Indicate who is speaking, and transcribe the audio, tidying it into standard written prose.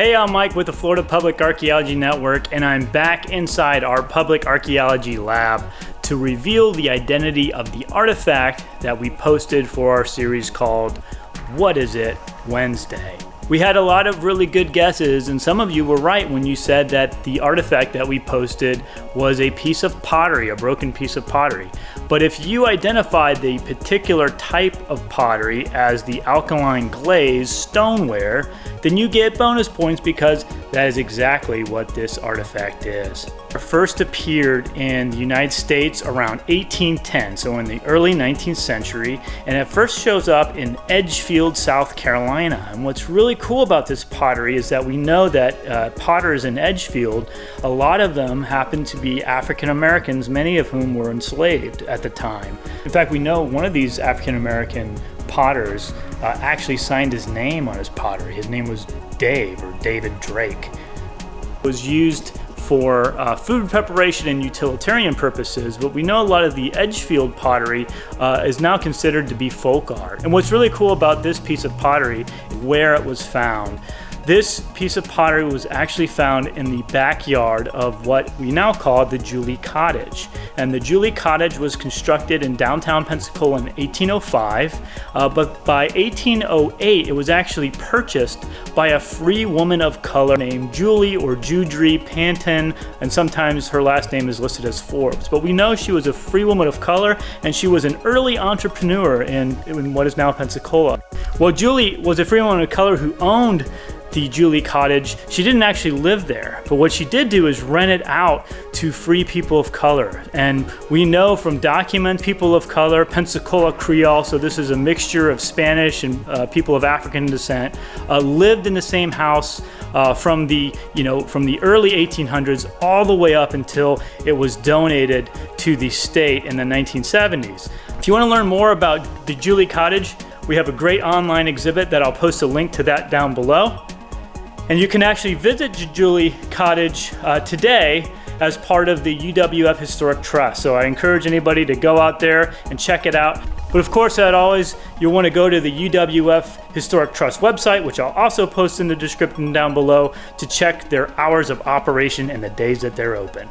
Speaker 1: Hey, I'm Mike with the Florida Public Archaeology Network, and I'm back inside our public archaeology lab to reveal the identity of the artifact that we posted for our series called What Is It Wednesday. We had a lot of really good guesses, and some of you were right when you said that the artifact that we posted was a piece of pottery, a broken piece of pottery. But if you identified the particular type of pottery as the alkaline glaze stoneware, then you get bonus points because that is exactly what this artifact is. It first appeared in the United States around 1810, so in the early 19th century, and it first shows up in Edgefield, South Carolina. And what's really cool about this pottery is that we know that potters in Edgefield, a lot of them happen to be African Americans, many of whom were enslaved at the time. In fact, we know one of these African American potters actually signed his name on his pottery. His name was Dave, or David Drake. It was used for food preparation and utilitarian purposes, but we know a lot of the Edgefield pottery is now considered to be folk art. And what's really cool about this piece of pottery is where it was found. This piece of pottery was actually found in the backyard of what we now call the Julee Cottage. And the Julee Cottage was constructed in downtown Pensacola in 1805, but by 1808 it was actually purchased by a free woman of color named Julee or Julee Panton, and sometimes her last name is listed as Forbes. But we know she was a free woman of color, and she was an early entrepreneur in what is now Pensacola. Well, Julee was a free woman of color who owned the Julee Cottage. She didn't actually live there, but what she did do is rent it out to free people of color. And we know from documents, people of color, Pensacola Creole, so this is a mixture of Spanish and people of African descent, lived in the same house from the early 1800s all the way up until it was donated to the state in the 1970s. If you want to learn more about the Julee Cottage, we have a great online exhibit that I'll post a link to that down below. And you can actually visit Julee Cottage today as part of the UWF Historic Trust. So I encourage anybody to go out there and check it out. But of course, as always, you'll want to go to the UWF Historic Trust website, which I'll also post in the description down below, to check their hours of operation and the days that they're open.